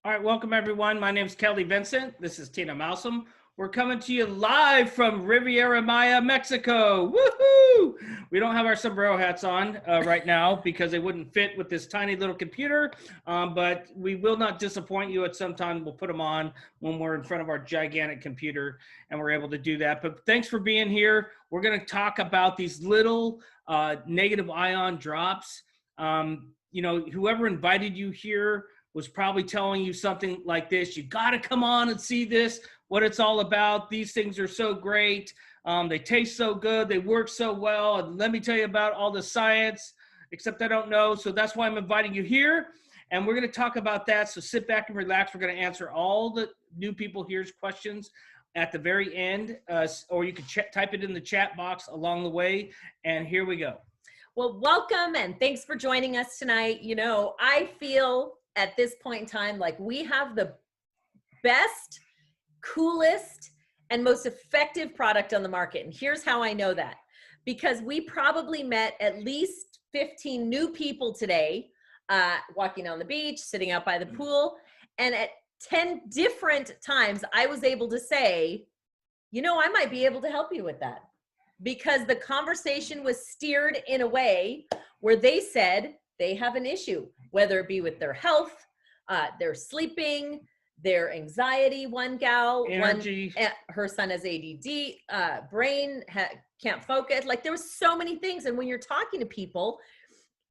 All right, welcome everyone. My name is Kelly Vincent. This is Tina Malsom. We're coming to you live from Riviera Maya, Mexico. Woohoo! We don't have our sombrero hats on right now because they wouldn't fit with this tiny little computer, but we will not disappoint you at some time. We'll put them on when we're in front of our gigantic computer and we're able to do that. But thanks for being here. We're going to talk about these little negative ion drops. Whoever invited you here was probably telling you something like this: you got to come on and see this, what it's all about. These things are so great. They taste so good. They work so well. And let me tell you about all the science, except I don't know. So that's why I'm inviting you here. And we're going to talk about that. So sit back and relax. We're going to answer all the new people here's questions at the very end, or you can type it in the chat box along the way. And here we go. Well, welcome and thanks for joining us tonight. You know, I feel at this point in time like we have the best, coolest, and most effective product on the market. And here's how I know that. Because we probably met at least 15 new people today, walking on the beach, sitting out by the pool. And at 10 different times, I was able to say, you know, I might be able to help you with that. Because the conversation was steered in a way where they said they have an issue, whether it be with their health, their sleeping, their anxiety. One gal, Energy. her son has ADD, brain can't focus. Like there was so many things. And when you're talking to people,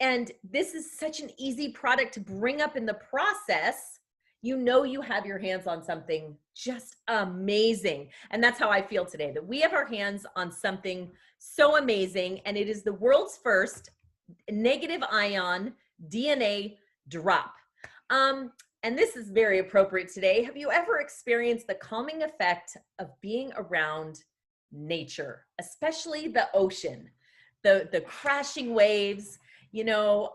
and this is such an easy product to bring up in the process, you know you have your hands on something just amazing. And that's how I feel today, that we have our hands on something so amazing, and it is the world's first negative ion DNA drop. And this is very appropriate today. Have you ever experienced the calming effect of being around nature, especially the ocean, the crashing waves? You know,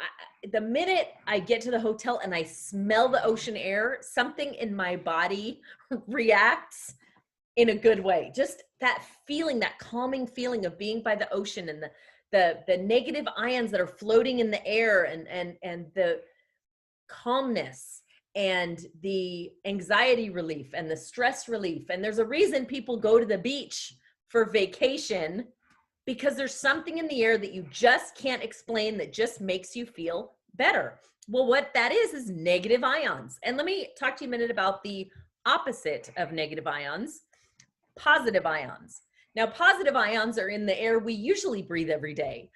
the minute I get to the hotel and I smell the ocean air, something in my body reacts in a good way. Just that feeling, that calming feeling of being by the ocean, and the negative ions that are floating in the air, and the calmness and the anxiety relief and the stress relief. And there's a reason people go to the beach for vacation, because there's something in the air that you just can't explain that just makes you feel better. Well, what that is negative ions. And let me talk to you a minute about the opposite of negative ions, positive ions. Now, positive ions are in the air we usually breathe every day.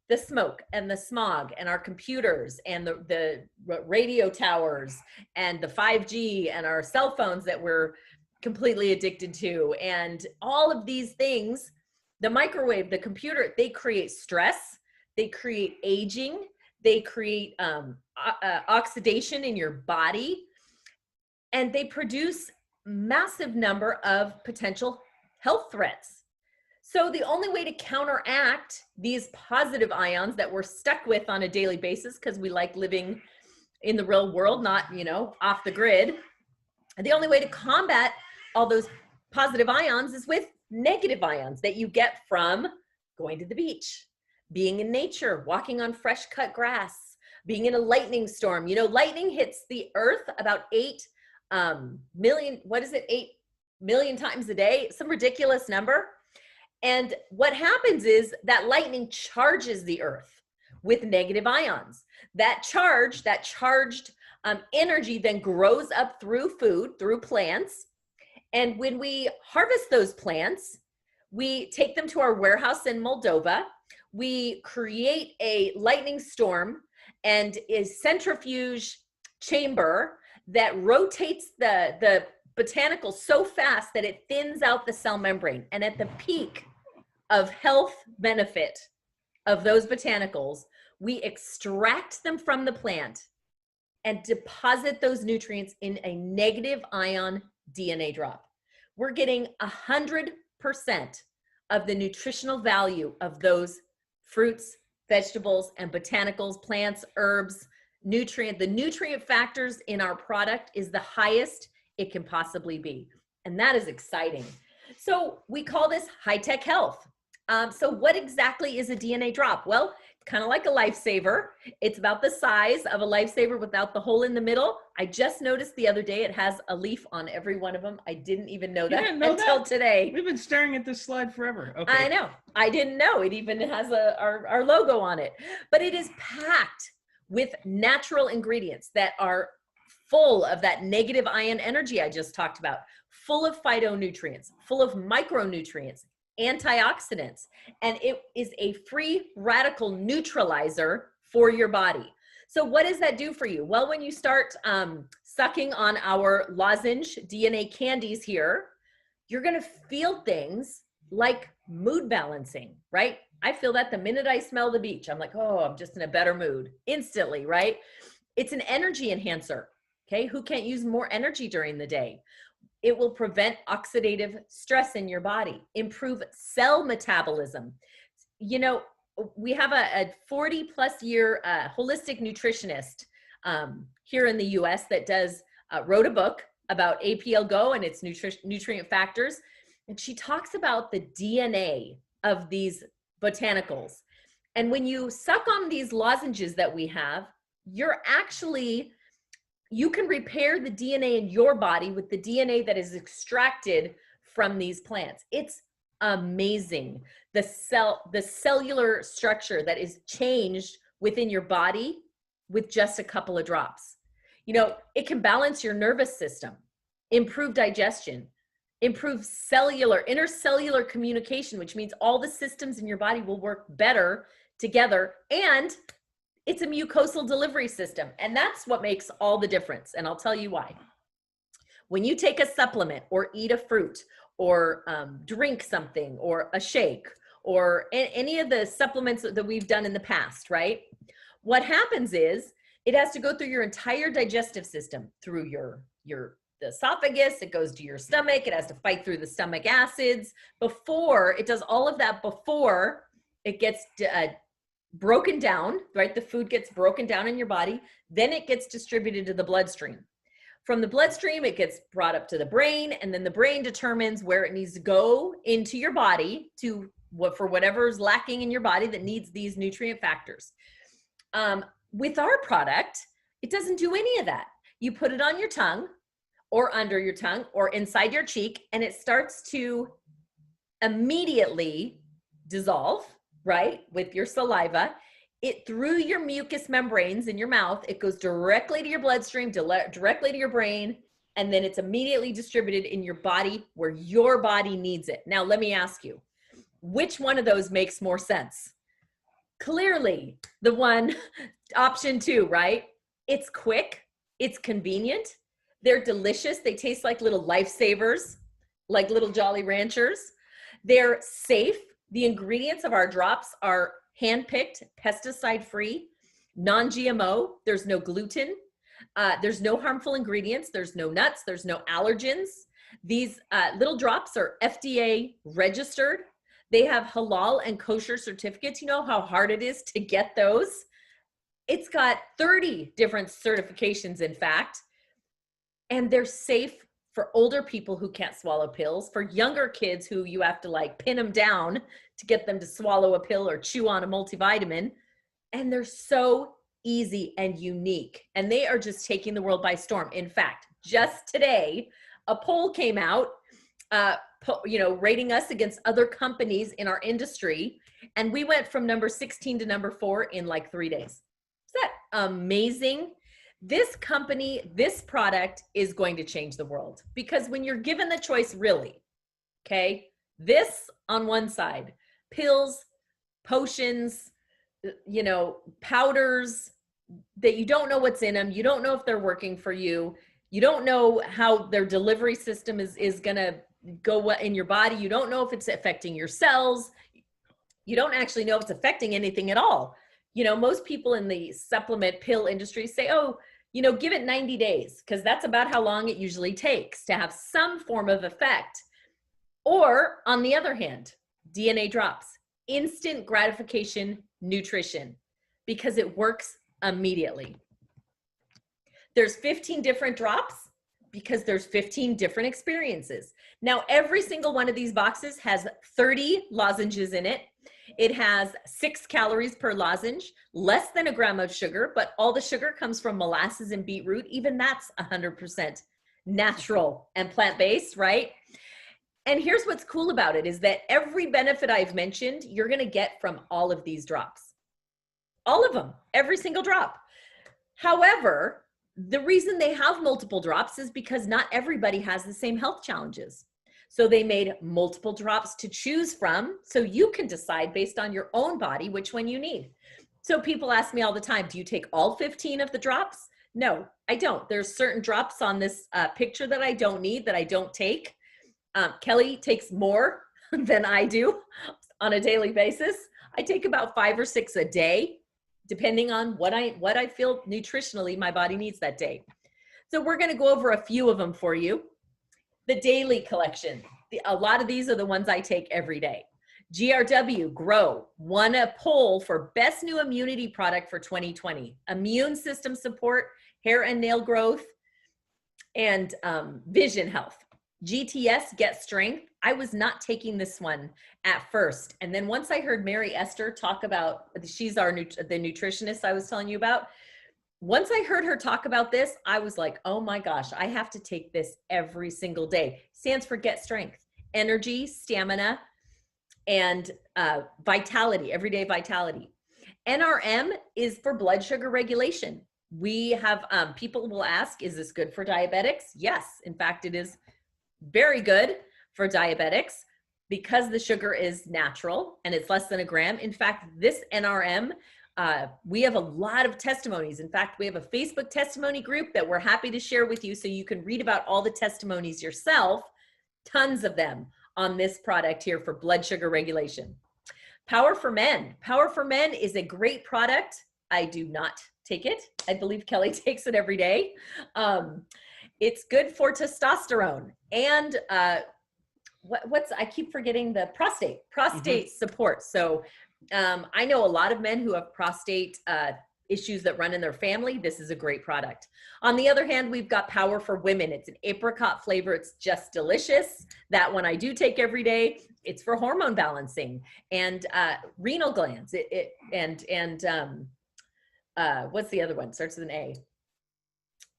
The smoke and the smog and our computers and the radio towers and the 5G and our cell phones that we're completely addicted to. And all of these things, the microwave, the computer, they create stress, they create aging, they create oxidation in your body, and they produce massive number of potential health threats. So the only way to counteract these positive ions that we're stuck with on a daily basis, because we like living in the real world, not, you know, off the grid, the only way to combat all those positive ions is with negative ions that you get from going to the beach, being in nature, walking on fresh cut grass, being in a lightning storm. You know, lightning hits the earth about 8 million, 8 million times a day, some ridiculous number. And what happens is that lightning charges the earth with negative ions. That charged energy then grows up through food, through plants. And when we harvest those plants, we take them to our warehouse in Moldova. We create a lightning storm and a centrifuge chamber that rotates the botanicals so fast that it thins out the cell membrane. And at the peak of health benefit of those botanicals, we extract them from the plant and deposit those nutrients in a negative ion DNA drop. We're getting 100% of the nutritional value of those fruits, vegetables, and botanicals, plants, herbs, the nutrient factors in our product is the highest it can possibly be. And that is exciting. So we call this high-tech health. So what exactly is a DNA drop? Well, kind of like a lifesaver. It's about the size of a lifesaver without the hole in the middle. I just noticed the other day it has a leaf on every one of them. I didn't even know that until today. We've been staring at this slide forever. Okay. I know. I didn't know. It even has our logo on it. But it is packed with natural ingredients that are full of that negative ion energy I just talked about, full of phytonutrients, full of micronutrients, antioxidants, and it is a free radical neutralizer for your body. So what does that do for you? Well, when you start sucking on our lozenge DNA candies here, you're going to feel things like mood balancing, right? I feel that the minute I smell the beach. I'm like, oh, I'm just in a better mood instantly, right? It's an energy enhancer, okay? Who can't use more energy during the day? It will prevent oxidative stress in your body, improve cell metabolism. You know, we have a 40 plus year holistic nutritionist here in the US that wrote a book about APLGo and its nutrient factors. And she talks about the DNA of these botanicals. And when you suck on these lozenges that we have, you can repair the DNA in your body with the DNA that is extracted from these plants. It's amazing. The cellular structure that is changed within your body with just a couple of drops. You know, it can balance your nervous system, improve digestion, improve intercellular communication, which means all the systems in your body will work better together, and it's a mucosal delivery system. And that's what makes all the difference. And I'll tell you why. When you take a supplement or eat a fruit or drink something or a shake or any of the supplements that we've done in the past, right? What happens is it has to go through your entire digestive system, through the esophagus, it goes to your stomach, it has to fight through the stomach acids it does all of that before it gets broken down, right? The food gets broken down in your body, then it gets distributed to the bloodstream. From the bloodstream, it gets brought up to the brain, and then the brain determines where it needs to go into your body for whatever's lacking in your body that needs these nutrient factors. With our product, it doesn't do any of that. You put it on your tongue or under your tongue or inside your cheek, and it starts to immediately dissolve, right, with your saliva. It through your mucous membranes in your mouth, it goes directly to your bloodstream, directly to your brain, and then it's immediately distributed in your body where your body needs it. Now, let me ask you, which one of those makes more sense? Clearly, the one, option 2, right? It's quick, it's convenient, they're delicious, they taste like little lifesavers, like little Jolly Ranchers. They're safe. The ingredients of our drops are hand-picked, pesticide-free, non-GMO. There's no gluten. There's no harmful ingredients. There's no nuts. There's no allergens. These little drops are FDA registered. They have halal and kosher certificates. You know how hard it is to get those? It's got 30 different certifications, in fact, and they're safe for older people who can't swallow pills, for younger kids who you have to like pin them down to get them to swallow a pill or chew on a multivitamin. And they're so easy and unique. And they are just taking the world by storm. In fact, just today, a poll came out, rating us against other companies in our industry. And we went from number 16 to number 4 in like 3 days. Is that amazing? This company, this product is going to change the world, because when you're given the choice, really, okay, this on one side, pills, potions, powders that you don't know what's in them. You don't know if they're working for you. You don't know how their delivery system is going to go in your body. You don't know if it's affecting your cells. You don't actually know if it's affecting anything at all. Most people in the supplement pill industry say, oh, give it 90 days, because that's about how long it usually takes to have some form of effect. Or on the other hand, DNA drops, instant gratification nutrition, because it works immediately. There's 15 different drops because there's 15 different experiences. Now, every single one of these boxes has 30 lozenges in it. It has 6 calories per lozenge, less than a gram of sugar, but all the sugar comes from molasses and beetroot. Even that's 100% natural and plant-based, right? And here's what's cool about it is that every benefit I've mentioned, you're going to get from all of these drops. All of them, every single drop. However, the reason they have multiple drops is because not everybody has the same health challenges. So they made multiple drops to choose from so you can decide based on your own body which one you need. So people ask me all the time, do you take all 15 of the drops? No, I don't. There's certain drops on this picture that I don't need, that I don't take. Kelly takes more than I do on a daily basis. I take about 5 or 6 a day, depending on what I feel nutritionally my body needs that day. So we're going to go over a few of them for you. The daily collection. A lot of these are the ones I take every day. GRW, Grow, won a poll for best new immunity product for 2020. Immune system support, hair and nail growth, and vision health. GTS, Get Strength. I was not taking this one at first. And then once I heard Mary Esther talk about, she's the nutritionist I was telling you about. Once I heard her talk about this, I was like, oh my gosh, I have to take this every single day. Stands for Get Strength, energy, stamina, and vitality, everyday vitality. NRM is for blood sugar regulation. We have, people will ask, is this good for diabetics? Yes, in fact, it is very good for diabetics because the sugar is natural and it's less than a gram. In fact, this NRM, we have a lot of testimonies. In fact, we have a Facebook testimony group that we're happy to share with you so you can read about all the testimonies yourself, tons of them on this product here for blood sugar regulation. Power for Men. Power for Men is a great product. I do not take it. I believe Kelly takes it every day. It's good for testosterone and I keep forgetting the prostate support. So I know a lot of men who have prostate issues that run in their family. This is a great product. On the other hand, we've got Power for Women. It's an apricot flavor. It's just delicious. That one I do take every day. It's for hormone balancing and renal glands. What's the other one? Starts with an A.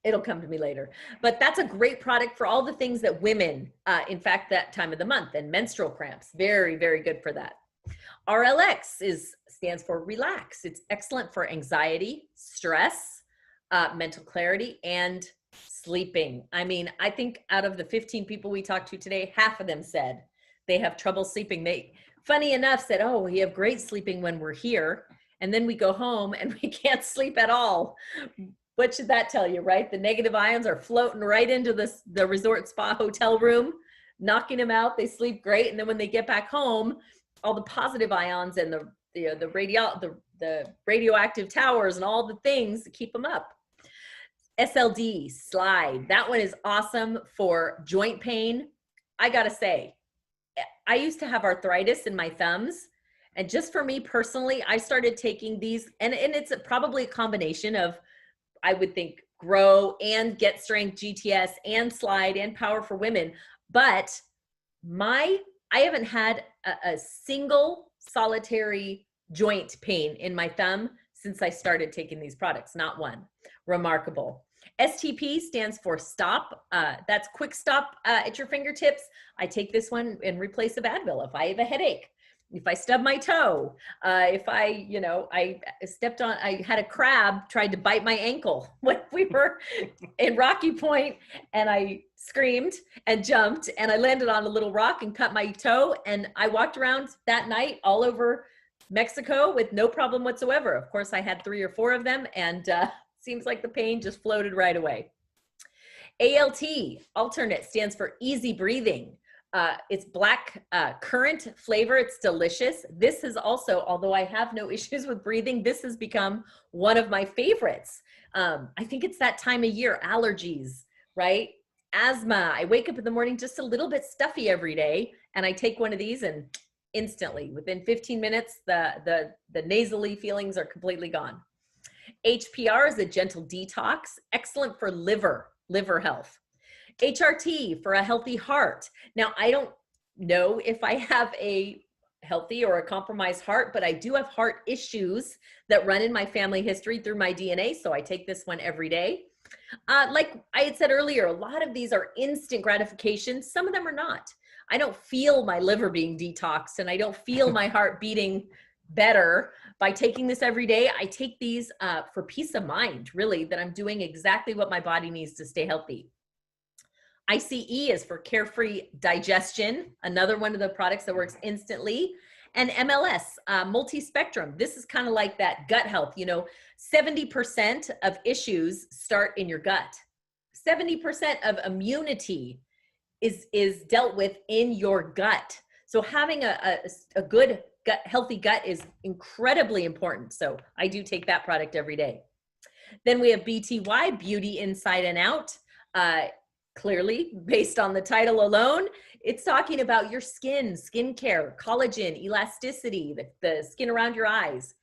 It'll come to me later. But that's a great product for all the things that women, in fact, that time of the month, and menstrual cramps. Very, very good for that. RLX stands for Relax. It's excellent for anxiety, stress, mental clarity, and sleeping. I mean, I think out of the 15 people we talked to today, half of them said they have trouble sleeping. They, funny enough, said, oh, we have great sleeping when we're here. And then we go home and we can't sleep at all. What should that tell you, right? The negative ions are floating right into the resort spa hotel room, knocking them out. They sleep great. And then when they get back home, all the positive ions and the radioactive towers and all the things that keep them up. SLD, Slide. That one is awesome for joint pain. I got to say, I used to have arthritis in my thumbs. And just for me personally, I started taking these, and it's probably a combination of, I would think, Grow and Get Strength, GTS and Slide and Power for Women. But I haven't had a single solitary joint pain in my thumb since I started taking these products, not one. Remarkable. STP stands for Stop. That's Quick Stop at your fingertips. I take this one in replace of Advil if I have a headache. If I stub my toe, if I had a crab tried to bite my ankle when we were in Rocky Point, and I screamed and jumped and I landed on a little rock and cut my toe. And I walked around that night all over Mexico with no problem whatsoever. Of course, I had 3 or 4 of them, and seems like the pain just floated right away. ALT, alternate, stands for Easy Breathing. It's black currant flavor. It's delicious. This is also, although I have no issues with breathing, this has become one of my favorites. I think it's that time of year, allergies, right? Asthma. I wake up in the morning just a little bit stuffy every day, and I take one of these, and instantly, within 15 minutes, the nasally feelings are completely gone. HPR is a gentle detox, excellent for liver health. HRT for a healthy heart. Now, I don't know if I have a healthy or a compromised heart, but I do have heart issues that run in my family history through my DNA. So I take this one every day. Like I had said earlier, a lot of these are instant gratification. Some of them are not. I don't feel my liver being detoxed and I don't feel my heart beating better by taking this every day. I take these for peace of mind, really, that I'm doing exactly what my body needs to stay healthy. ICE is for carefree digestion, another one of the products that works instantly. And MLS, multi-spectrum. This is kind of like that gut health. 70% of issues start in your gut. 70% of immunity is dealt with in your gut. So having a good gut, healthy gut is incredibly important. So I do take that product every day. Then we have BTY, Beauty Inside and Out. Clearly, based on the title alone, it's talking about your skin, skincare, collagen, elasticity, the skin around your eyes.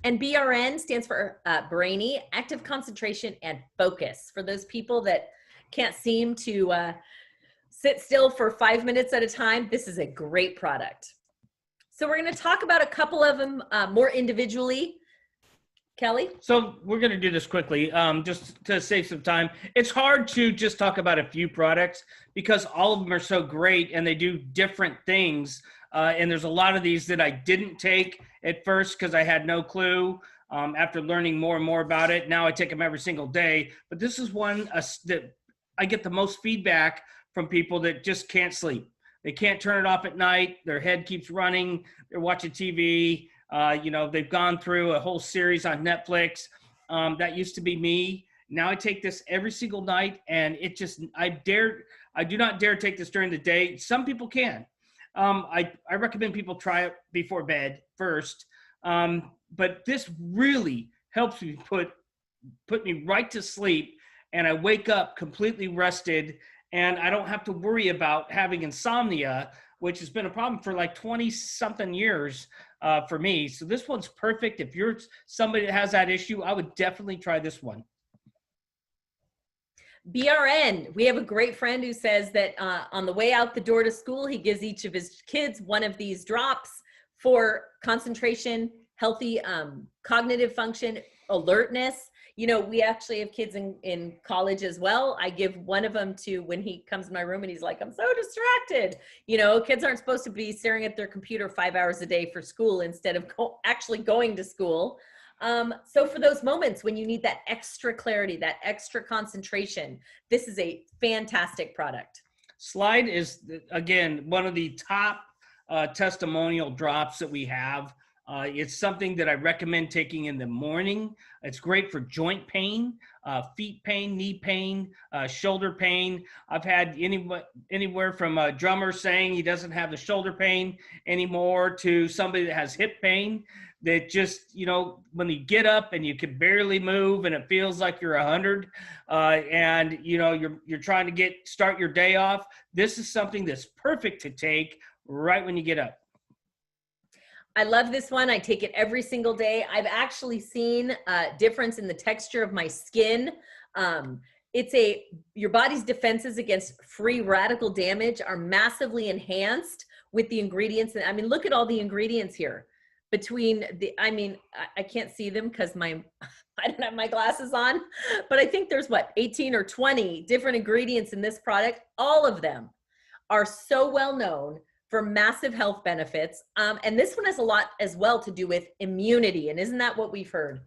And BRN stands for brainy, active concentration, and focus. For those people that can't seem to sit still for 5 minutes at a time, this is a great product. So we're going to talk about a couple of them more individually. Kelly? So we're going to do this quickly, just to save some time. It's hard to just talk about a few products because all of them are so great and they do different things. And there's a lot of these that I didn't take at first because I had no clue. After learning more and more about it, now I take them every single day. But this is one that I get the most feedback from people that just can't sleep. They can't turn it off at night. Their head keeps running. They're watching TV. They've gone through a whole series on Netflix. That used to be me. Now I take this every single night, and I do not dare take this during the day. Some people can. I recommend people try it before bed first. But this really helps me put me right to sleep, and I wake up completely rested, and I don't have to worry about having insomnia, which has been a problem for like 20 something years for me. So this one's perfect. If you're somebody that has that issue, I would definitely try this one. BRN, we have a great friend who says that on the way out the door to school, he gives each of his kids one of these drops for concentration, healthy cognitive function, alertness. We actually have kids in college as well. I give one of them to when he comes in my room and he's like, I'm so distracted. Kids aren't supposed to be staring at their computer 5 hours a day for school instead of actually going to school. So for those moments when you need that extra clarity, that extra concentration, this is a fantastic product. Slide is, again, one of the top testimonial drops that we have. It's something that I recommend taking in the morning. It's great for joint pain, feet pain, knee pain, shoulder pain. I've had anywhere from a drummer saying he doesn't have the shoulder pain anymore to somebody that has hip pain that just, when you get up and you can barely move and it feels like you're 100 and, you're trying to start your day off. This is something that's perfect to take right when you get up. I love this one. I take it every single day. I've actually seen a difference in the texture of my skin. Your body's defenses against free radical damage are massively enhanced with the ingredients. And look at all the ingredients here. I can't see them because I don't have my glasses on, but I think there's 18 or 20 different ingredients in this product. All of them are so well known for massive health benefits. And this one has a lot as well to do with immunity. And isn't that what we've heard,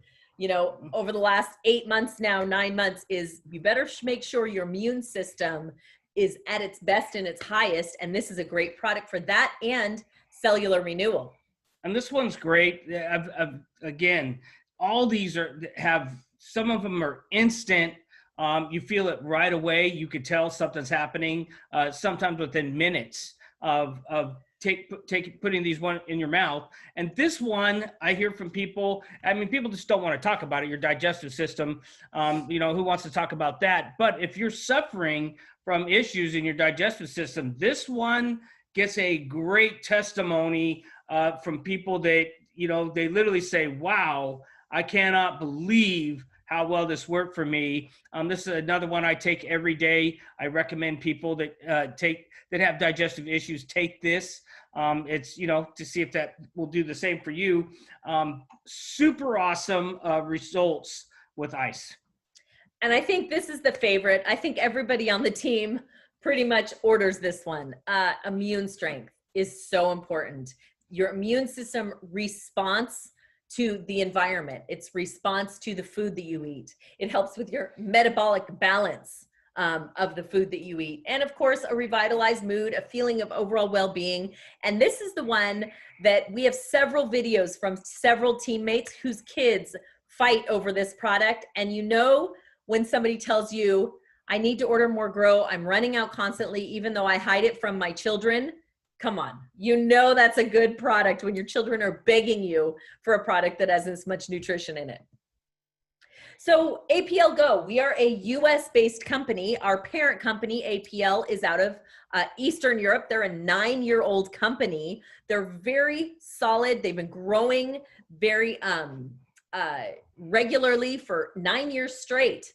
over the last 8 months now, 9 months, is you better make sure your immune system is at its best and its highest. And this is a great product for that and cellular renewal. And this one's great. Again, all these some of them are instant. You feel it right away. You could tell something's happening sometimes within minutes of putting these one in your mouth. And this one, I hear from people, people just don't want to talk about it, your digestive system, who wants to talk about that? But if you're suffering from issues in your digestive system, this one gets a great testimony from people that, they literally say, wow, I cannot believe how well this worked for me. This is another one I take every day. I recommend people that have digestive issues take this. It's, to see if that will do the same for you. Super awesome results with ice. And I think this is the favorite. I think everybody on the team pretty much orders this one. Immune strength is so important. Your immune system response to the environment. It's response to the food that you eat. It helps with your metabolic balance of the food that you eat. And of course, a revitalized mood, a feeling of overall well-being. And this is the one that we have several videos from several teammates whose kids fight over this product. And when somebody tells you, I need to order more Grow, I'm running out constantly, even though I hide it from my children, come on. That's a good product when your children are begging you for a product that has this much nutrition in it. So APLGo, we are a US-based company. Our parent company, APL, is out of Eastern Europe. They're a 9-year-old company. They're very solid. They've been growing very regularly for 9 years straight.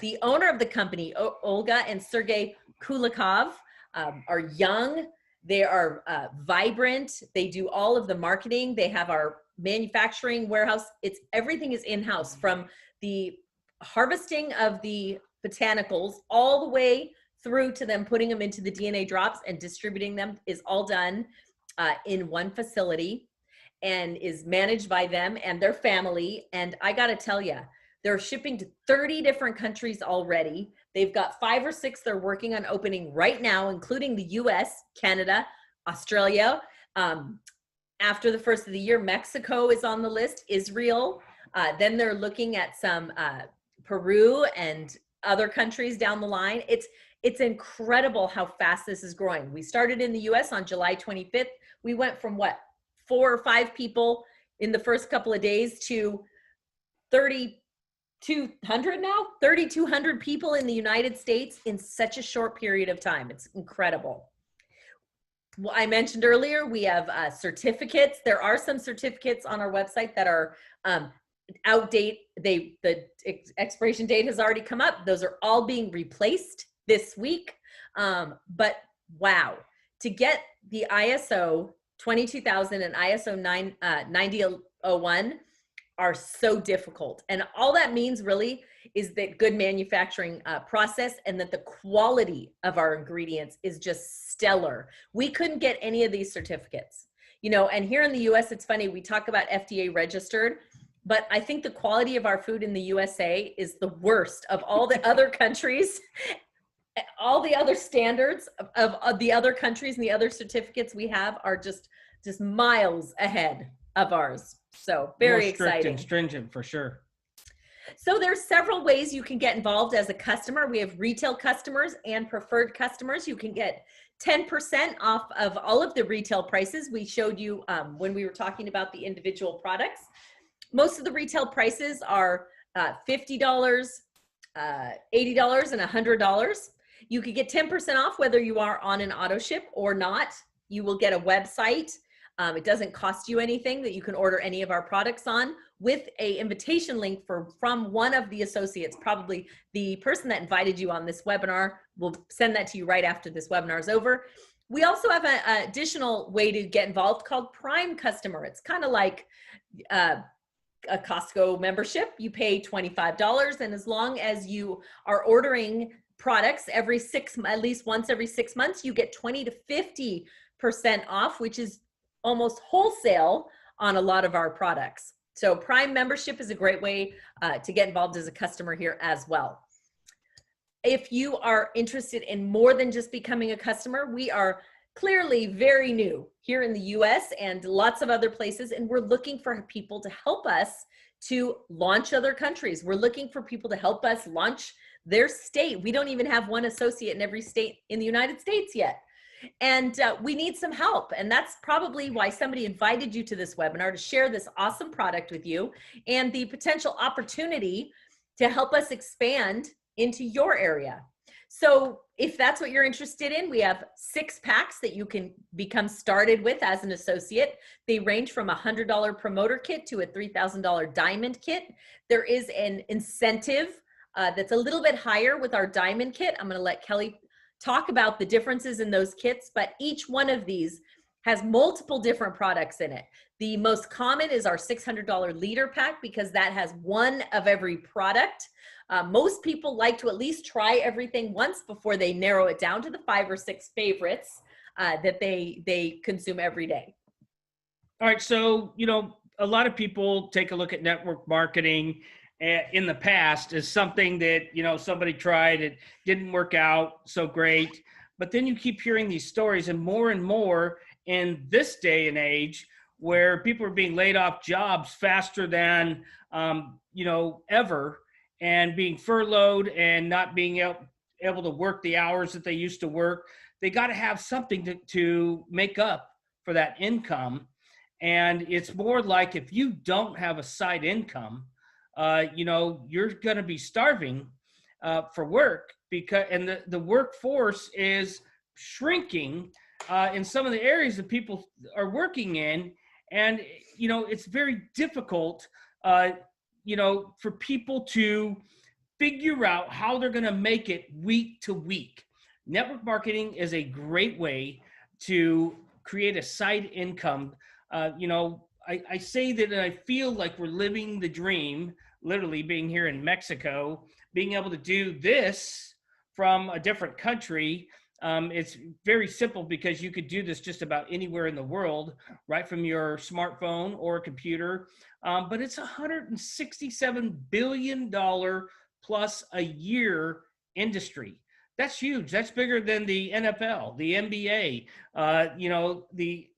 The owner of the company, Olga and Sergey Kulikov, are young. They are vibrant. They do all of the marketing. They have our manufacturing warehouse. Everything is in-house, from the harvesting of the botanicals all the way through to them putting them into the DNA drops and distributing them is all done in one facility and is managed by them and their family. And I got to tell you, they're shipping to 30 different countries already. They've got 5 or 6 they're working on opening right now, including the US, Canada, Australia. After the first of the year, Mexico is on the list, Israel. Then they're looking at some Peru and other countries down the line. It's incredible how fast this is growing. We started in the US on July 25th. We went from 4 or 5 people in the first couple of days to 3,200 now, 3,200 people in the United States in such a short period of time. It's incredible. Well, I mentioned earlier, we have certificates. There are some certificates on our website that are outdate. The expiration date has already come up. Those are all being replaced this week. But wow, to get the ISO 22000 and ISO 9001 are so difficult. And all that means really is that good manufacturing process and that the quality of our ingredients is just stellar. We couldn't get any of these certificates, and here in the US, it's funny, we talk about FDA registered, but I think the quality of our food in the USA is the worst of all the other countries. All the other standards of the other countries and the other certificates we have are just miles ahead of ours. So very More strict exciting. and stringent for sure. So there's several ways you can get involved as a customer. We have retail customers and preferred customers. You can get 10% off of all of the retail prices we showed you when we were talking about the individual products. Most of the retail prices are $50, $80, and $100. You could get 10% off whether you are on an auto ship or not. You will get a website. It doesn't cost you anything that you can order any of our products on, with a invitation link from one of the associates. Probably the person that invited you on this webinar will send that to you right after this webinar is over. We also have an additional way to get involved called Prime Customer. It's kind of like a Costco membership. You pay $25, and as long as you are ordering products at least once every 6 months, you get 20 to 50% off, which is almost wholesale on a lot of our products. So Prime membership is a great way to get involved as a customer here as well. If you are interested in more than just becoming a customer, we are clearly very new here in the US and lots of other places, and we're looking for people to help us to launch other countries. We're looking for people to help us launch their state. We don't even have one associate in every state in the United States yet. And we need some help. And that's probably why somebody invited you to this webinar, to share this awesome product with you and the potential opportunity to help us expand into your area. So if that's what you're interested in, we have 6 packs that you can become started with as an associate. They range from a $100 promoter kit to a $3,000 diamond kit. There is an incentive that's a little bit higher with our diamond kit. I'm going to let Kelly talk about the differences in those kits, but each one of these has multiple different products in it. The most common is our $600 leader pack because that has one of every product. Most people like to at least try everything once before they narrow it down to the 5 or 6 favorites that they consume every day. All right. So, a lot of people take a look at network marketing in the past as something that, somebody tried, it didn't work out so great. But then you keep hearing these stories and more in this day and age where people are being laid off jobs faster than, ever, and being furloughed and not being able to work the hours that they used to work. They got to have something to make up for that income. And it's more like if you don't have a side income, you're going to be starving for work and the workforce is shrinking in some of the areas that people are working in. And, it's very difficult, for people to figure out how they're going to make it week to week. Network marketing is a great way to create a side income. I say that I feel like we're living the dream, literally being here in Mexico, being able to do this from a different country. It's very simple because you could do this just about anywhere in the world, right from your smartphone or computer. But it's $167 billion plus a year industry. That's huge. That's bigger than the NFL, the NBA, the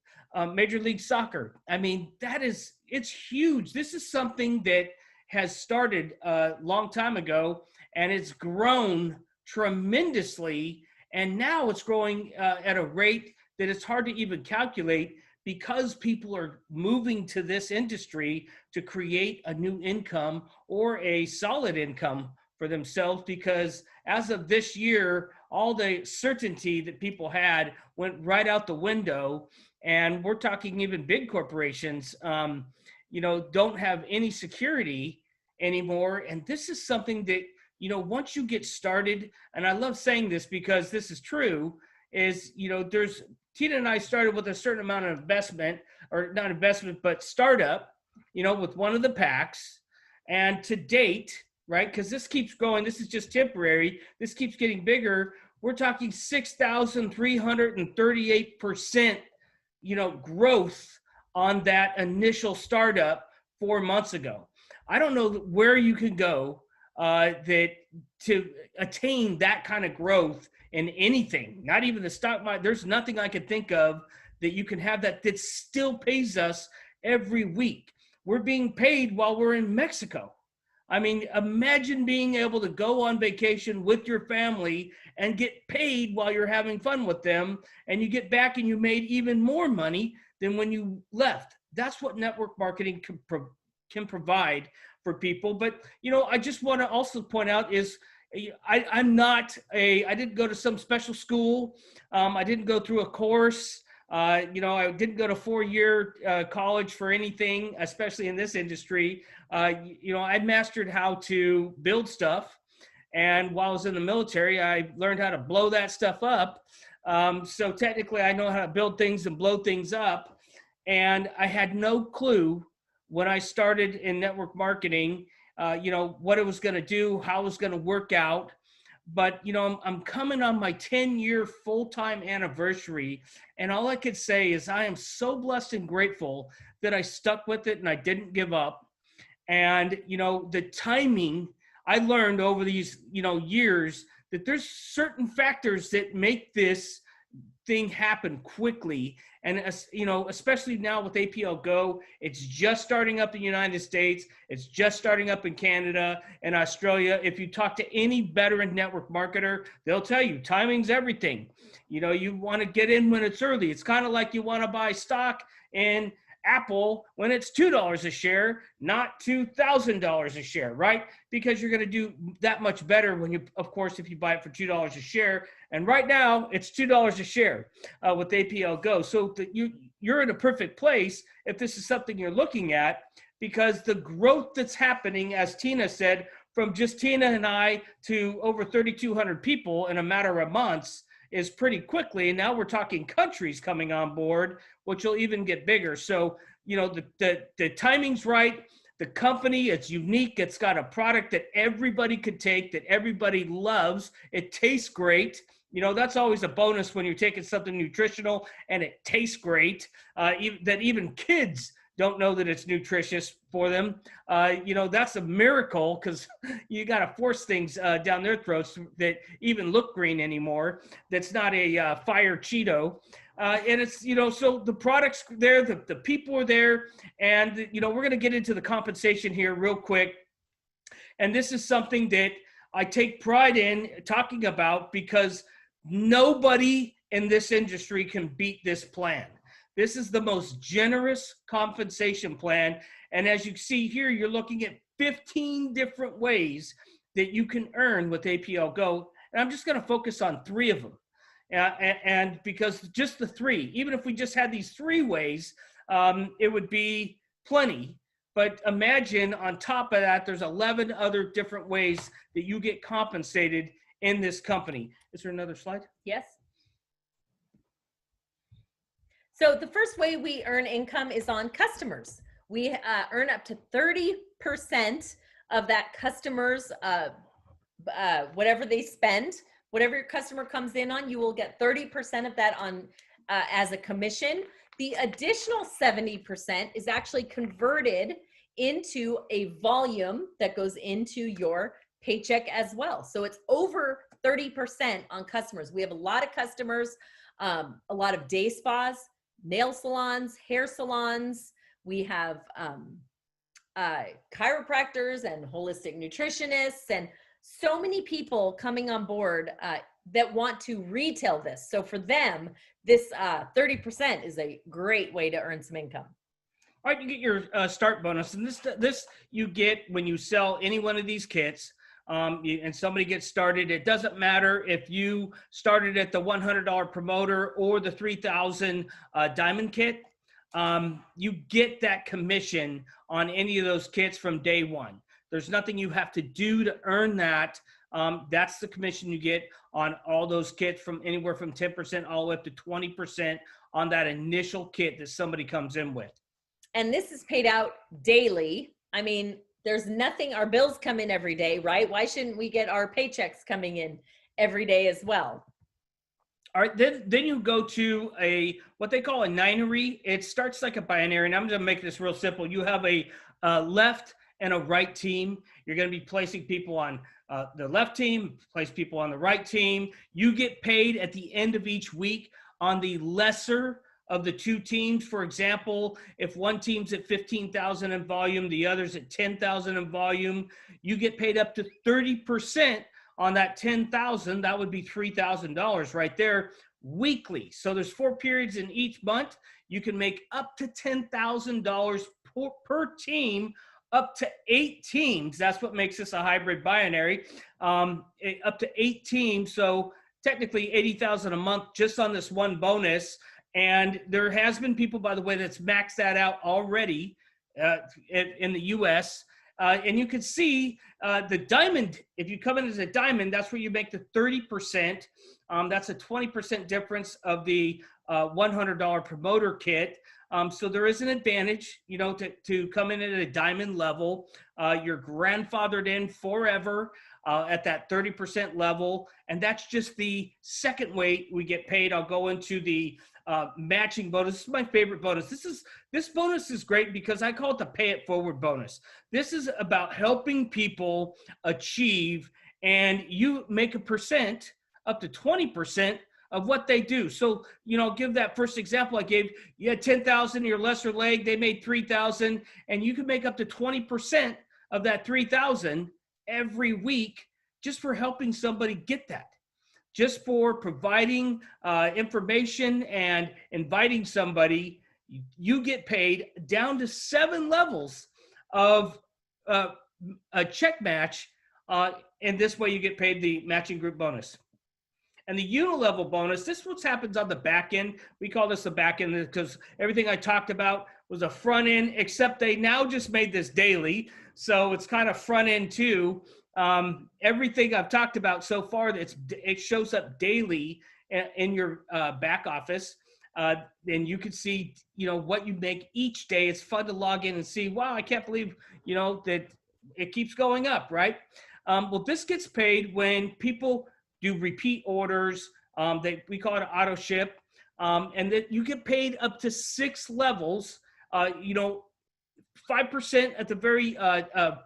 Major League Soccer. I mean, it's huge. This is something that has started a long time ago and it's grown tremendously. And now it's growing at a rate that it's hard to even calculate because people are moving to this industry to create a new income or a solid income for themselves. Because as of this year, all the certainty that people had went right out the window. And we're talking even big corporations, don't have any security anymore. And this is something that, once you get started, and I love saying this because this is true, is, Tina and I started with a certain amount of investment, or not investment, but startup, with one of the packs. And to date, right, because this keeps going, this is just temporary, this keeps getting bigger. We're talking 6,338%, growth on that initial startup 4 months ago. I don't know where you can go that to attain that kind of growth in anything, not even the stock market. There's nothing I could think of that you can have that still pays us every week. We're being paid while we're in Mexico. I mean, imagine being able to go on vacation with your family and get paid while you're having fun with them, and you get back and you made even more money than when you left. That's what network marketing can provide for people. But, I just want to also point out is I didn't go to some special school. I didn't go through a course. I didn't go to 4-year college for anything, especially in this industry. I mastered how to build stuff. And while I was in the military, I learned how to blow that stuff up. So technically I know how to build things and blow things up. And I had no clue when I started in network marketing, what it was going to do, how it was going to work out. But, I'm coming on my 10-year full-time anniversary. And all I could say is I am so blessed and grateful that I stuck with it and I didn't give up. And, the timing, I learned over these, years that there's certain factors that make this thing happen quickly. And, especially now with APLGo, it's just starting up in the United States. It's just starting up in Canada and Australia. If you talk to any veteran network marketer, they'll tell you timing's everything. You want to get in when it's early. It's kind of like you want to buy stock in Apple when it's $2 a share, not $2,000 a share, right? Because you're going to do that much better when you, of course, if you buy it for $2 a share. And right now it's $2 a share with APLGo. So you're in a perfect place if this is something you're looking at, because the growth that's happening, as Tina said, from just Tina and I to over 3,200 people in a matter of months is pretty quickly. And now we're talking countries coming on board, which will even get bigger. So, you know, the timing's right. The company, it's unique. It's got a product that everybody could take, that everybody loves. It tastes great. You know, that's always a bonus when you're taking something nutritional and it tastes great, that even kids don't know that it's nutritious for them. You know, that's a miracle, because you got to force things down their throats that even look green anymore. That's not a fire Cheeto. And it's, you know, so the product's there, the people are there. And, you know, we're going to get into the compensation here real quick. And this is something that I take pride in talking about, because nobody in this industry can beat this plan. This is the most generous compensation plan. And as you see here, you're looking at 15 different ways that you can earn with APLGo. And I'm just going to focus on 3 of them. And because just the 3, even if we just had these 3 ways, it would be plenty. But imagine on top of that, there's 11 other different ways that you get compensated in this company. Is there another slide? Yes. So the first way we earn income is on customers. We earn up to 30% of that customer's, whatever they spend. Whatever your customer comes in on, you will get 30% of that on as a commission. The additional 70% is actually converted into a volume that goes into your paycheck as well. So it's over 30% on customers. We have a lot of customers, a lot of day spas, nail salons, hair salons. We have chiropractors and holistic nutritionists, and so many people coming on board that want to retail this. So for them, this 30% is a great way to earn some income. All right, you get your start bonus. And this you get when you sell any one of these kits. And somebody gets started. It doesn't matter if you started at the $100 promoter or the 3,000 diamond kit. You get that commission on any of those kits from day one. There's nothing you have to do to earn that. That's the commission you get on all those kits, from anywhere from 10% all the way up to 20% on that initial kit that somebody comes in with. And this is paid out daily. I mean, there's nothing, our bills come in every day, right? Why shouldn't we get our paychecks coming in every day as well? All right, then you go to what they call a ninery. It starts like a binary, and I'm going to make this real simple. You have a left and a right team. You're going to be placing people on the left team, place people on the right team. You get paid at the end of each week on the lesser of the 2 teams. For example, if one team's at 15,000 in volume, the other's at 10,000 in volume, you get paid up to 30% on that 10,000. That would be $3,000 right there weekly. So there's 4 periods in each month. You can make up to $10,000 per team, up to 8 teams. That's what makes this a hybrid binary. Up to 8 teams. So technically 80,000 a month just on this one bonus. And there has been people, by the way, that's maxed that out already in the US. And you can see the diamond, if you come in as a diamond, that's where you make the 30%. That's a 20% difference of the $100 promoter kit. So there is an advantage, you know, to come in at a diamond level. You're grandfathered in forever at that 30% level. And that's just the second way we get paid. I'll go into the matching bonus. This is my favorite bonus. This bonus is great because I call it the pay it forward bonus. This is about helping people achieve, and you make a percent up to 20% of what they do. So, you know, give that first example I gave. You had 10,000 your lesser leg, they made 3,000, and you can make up to 20% of that 3,000 every week just for helping somebody get that. Just for providing information and inviting somebody you get paid down to 7 levels of a check match. And this way you get paid the matching group bonus. And the unilevel bonus, this is what happens on the back end. We call this the back end because everything I talked about was a front end, except they now just made this daily. So it's kind of front end too. Everything I've talked about so far, it shows up daily in your back office. And you can see, what you make each day. It's fun to log in and see, wow, I can't believe, that it keeps going up, right? Well, this gets paid when people do repeat orders. We call it an auto ship. And that you get paid up to 6 levels, 5% at the very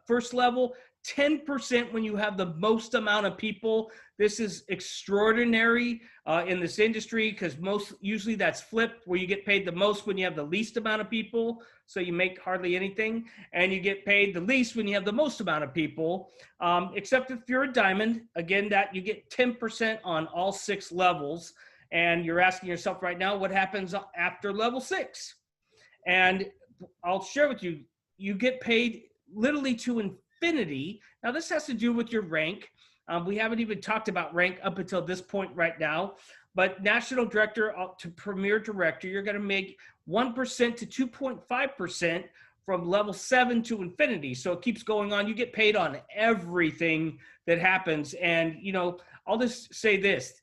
first level, 10% when you have the most amount of people. This is extraordinary in this industry because usually that's flipped, where you get paid the most when you have the least amount of people. So you make hardly anything, and you get paid the least when you have the most amount of people, except if you're a diamond. Again, that you get 10% on all 6 levels. And you're asking yourself right now, what happens after level 6? And I'll share with you, you get paid literally to infinity. Now, this has to do with your rank. We haven't even talked about rank up until this point right now. But national director to premier director, you're going to make 1% to 2.5% from level 7 to infinity. So it keeps going on. You get paid on everything that happens. And, I'll just say this,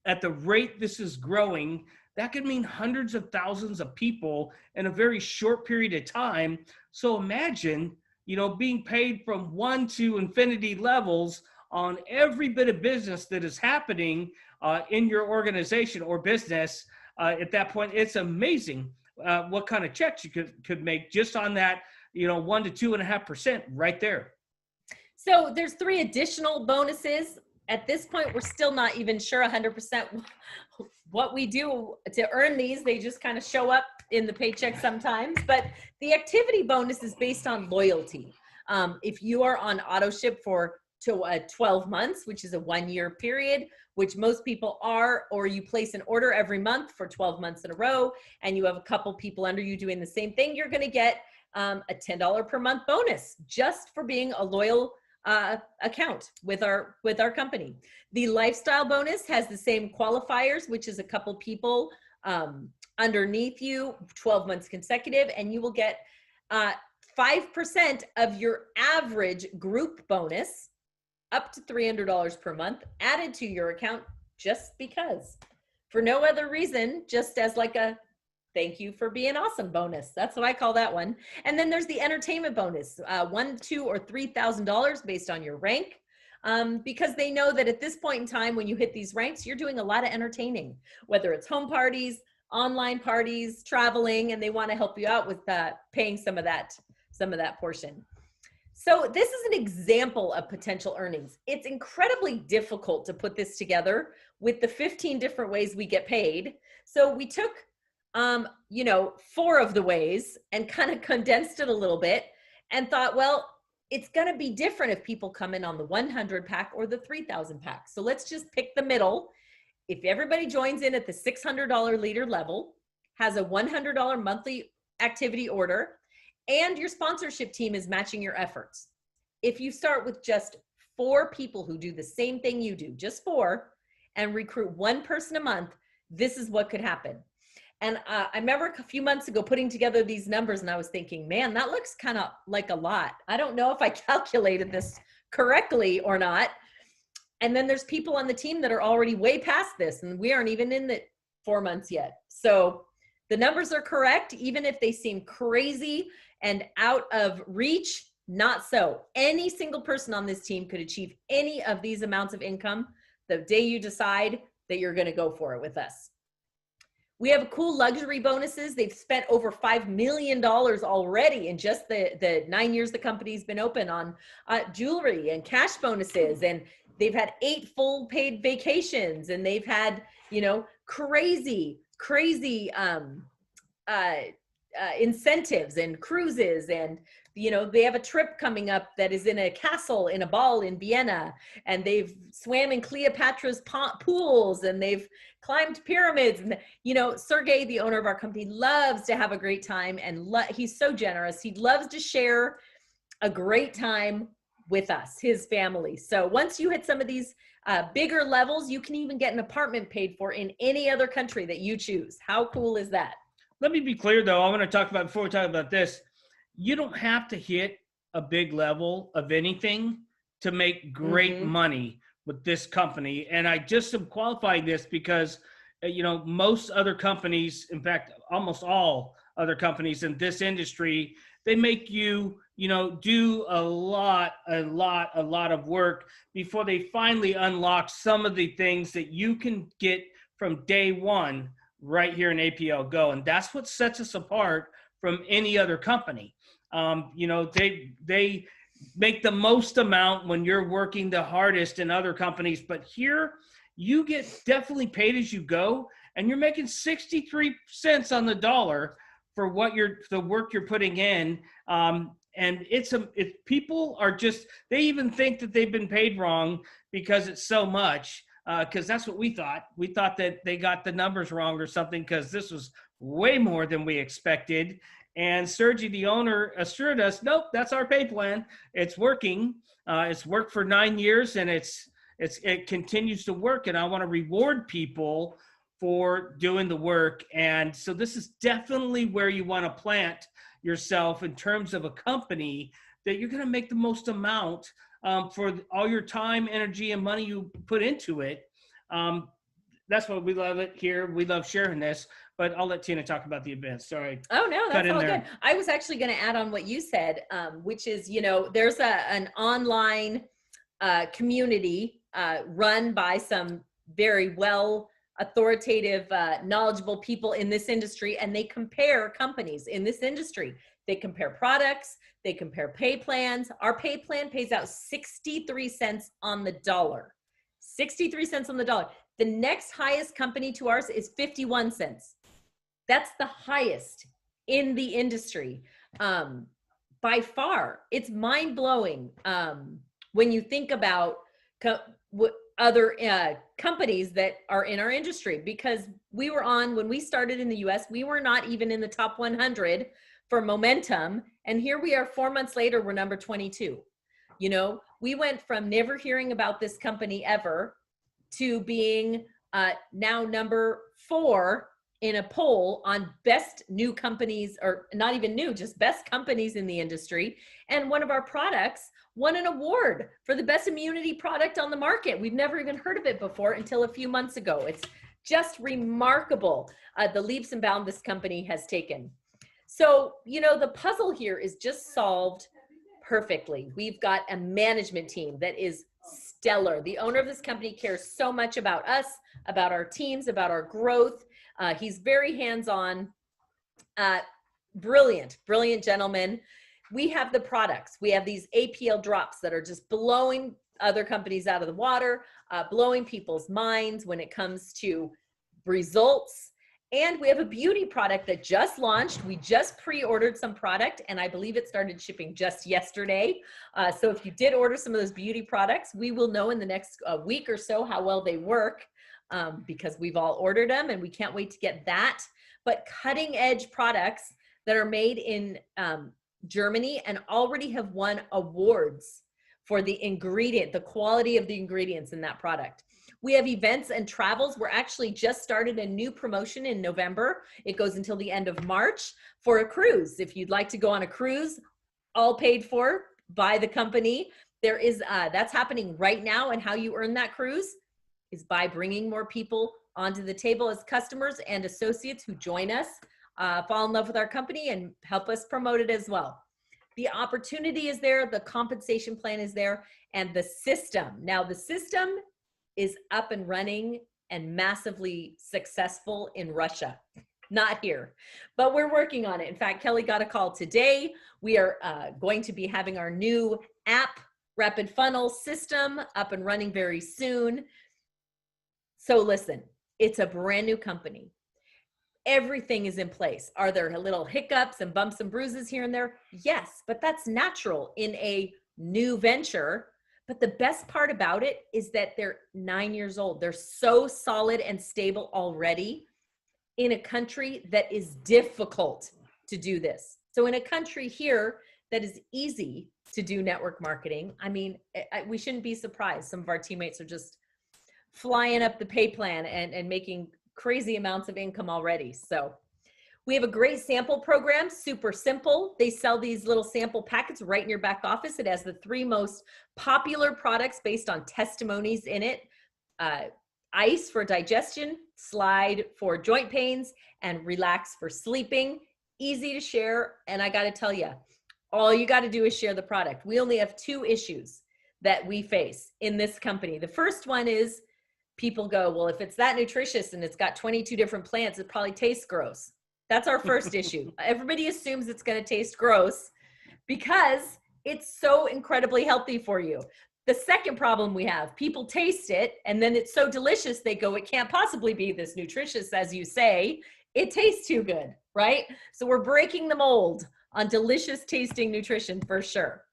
at the rate this is growing, that could mean hundreds of thousands of people in a very short period of time. So imagine, being paid from 1 to infinity levels on every bit of business that is happening in your organization or business. At that point, it's amazing what kind of checks you could make just on that, 1 to 2.5% right there. So there's 3 additional bonuses. At this point, we're still not even sure 100% what we do to earn these. They just kind of show up in the paycheck sometimes. But the activity bonus is based on loyalty. If you are on auto ship for 12 months, which is a 1-year period, which most people are, or you place an order every month for 12 months in a row, and you have a couple people under you doing the same thing, you're going to get a $10 per month bonus just for being a loyal account with our company. The lifestyle bonus has the same qualifiers, which is a couple people underneath you, 12 months consecutive, and you will get 5% of your average group bonus, up to $300 per month, added to your account just because, for no other reason, just as like a thank you for being awesome bonus. That's what I call that one. And then there's the entertainment bonus, $1,000, $2,000, or $3,000 based on your rank, because they know that at this point in time, when you hit these ranks, you're doing a lot of entertaining, whether it's home parties, online parties, traveling, and they want to help you out with paying some of that portion. So this is an example of potential earnings. It's incredibly difficult to put this together with the 15 different ways we get paid. So we took 4 of the ways and kind of condensed it a little bit and thought, well, it's going to be different if people come in on the 100 pack or the 3,000 pack. So let's just pick the middle. If everybody joins in at the $600 leader level, has a $100 monthly activity order, and your sponsorship team is matching your efforts. If you start with just 4 people who do the same thing you do, just 4, and recruit 1 person a month, this is what could happen. And I remember a few months ago putting together these numbers, and I was thinking, man, that looks kind of like a lot. I don't know if I calculated this correctly or not. And then there's people on the team that are already way past this, and we aren't even in the 4 months yet. So the numbers are correct, even if they seem crazy and out of reach. Not so. Any single person on this team could achieve any of these amounts of income the day you decide that you're going to go for it with us. We have cool luxury bonuses. They've spent over $5 million already in just the 9 years the company's been open on jewelry and cash bonuses. And they've had 8 full paid vacations, and they've had, crazy incentives and cruises and you know, they have a trip coming up that is in a castle in a ball in Vienna, and they've swam in Cleopatra's pools, and they've climbed pyramids. And, you know, Sergey, the owner of our company, loves to have a great time, and he's so generous. He loves to share a great time with us, his family. So once you hit some of these bigger levels, you can even get an apartment paid for in any other country that you choose. How cool is that? Let me be clear, though. I want to talk about, before we talk about this, you don't have to hit a big level of anything to make great money with this company. And I just am qualifying this because, you know, most other companies, in fact, almost all other companies in this industry, they make you, you know, do a lot of work before they finally unlock some of the things that you can get from day one right here in APLGo. And that's what sets us apart from any other company. You know, they make the most amount when you're working the hardest in other companies, but here you get definitely paid as you go, and you're making 63 cents on the dollar for what the work you're putting in. And people are just, they even think that they've been paid wrong because it's so much, because that's what we thought. We thought that they got the numbers wrong or something, because this was way more than we expected. And Sergey, the owner, assured us, nope, that's our pay plan. It's working. It's worked for 9 years, and it continues to work. And I want to reward people for doing the work. And so this is definitely where you want to plant yourself in terms of a company that you're going to make the most amount for all your time, energy, and money you put into it. That's why we love it here. We love sharing this. But I'll let Tina talk about the events. Sorry. Oh, no, that's all good. I was actually going to add on what you said, which is, you know, there's an online community run by some very well authoritative, knowledgeable people in this industry, and they compare companies in this industry. They compare products, they compare pay plans. Our pay plan pays out 63 cents on the dollar. 63 cents on the dollar. The next highest company to ours is 51 cents. That's the highest in the industry by far. It's mind-blowing when you think about other companies that are in our industry, because when we started in the US, we were not even in the top 100 for momentum. And here we are 4 months later, we're number 22. You know, we went from never hearing about this company ever to being now number 4 in a poll on best new companies, or not even new, just best companies in the industry. And one of our products won an award for the best immunity product on the market. We've never even heard of it before until a few months ago. It's just remarkable, the leaps and bounds this company has taken. So, you know, the puzzle here is just solved perfectly. We've got a management team that is stellar. The owner of this company cares so much about us, about our teams, about our growth. He's very hands-on, brilliant gentleman. We have the products. We have these APL drops that are just blowing other companies out of the water, blowing people's minds when it comes to results. And we have a beauty product that just launched. We just pre-ordered some product, and I believe it started shipping just yesterday. So if you did order some of those beauty products, we will know in the next week or so how well they work, because we've all ordered them, and we can't wait to get that. But cutting edge products that are made in Germany and already have won awards for the quality of the ingredients in that product. We have events and travels. We're actually just started a new promotion in November. It goes until the end of March for a cruise. If you'd like to go on a cruise, all paid for by the company, there is that's happening right now. And how you earn that cruise is by bringing more people onto the table as customers and associates who join us, fall in love with our company, and help us promote it as well. The opportunity is there, the compensation plan is there, and the system. Now the system is up and running and massively successful in Russia, not here, but we're working on it. In fact, Kelly got a call today. We are going to be having our new app rapid funnel system up and running very soon. So listen, it's a brand new company. everything is in place. Are there little hiccups and bumps and bruises here and there? Yes, but that's natural in a new venture. But the best part about it is that they're 9 years old. They're so solid and stable already in a country that is difficult to do this. So in a country here that is easy to do network marketing, I mean, we shouldn't be surprised. Some of our teammates are just flying up the pay plan and making crazy amounts of income already. So we have a great sample program, super simple. They sell these little sample packets right in your back office. It has the 3 most popular products based on testimonies in it. Ice for digestion, Slide for joint pains, and Relax for sleeping. Easy to share. And I got to tell you, all you got to do is share the product. We only have 2 issues that we face in this company. The first one is people go, well, if it's that nutritious and it's got 22 different plants, it probably tastes gross. That's our first issue. Everybody assumes it's going to taste gross because it's so incredibly healthy for you. The second problem we have, people taste it and then it's so delicious, they go, it can't possibly be this nutritious, as you say. It tastes too good, right? So we're breaking the mold on delicious tasting nutrition for sure.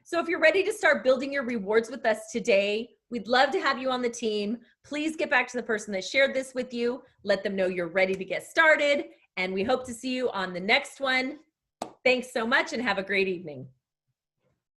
So if you're ready to start building your rewards with us today, we'd love to have you on the team. Please get back to the person that shared this with you. Let them know you're ready to get started. And we hope to see you on the next one. Thanks so much and have a great evening.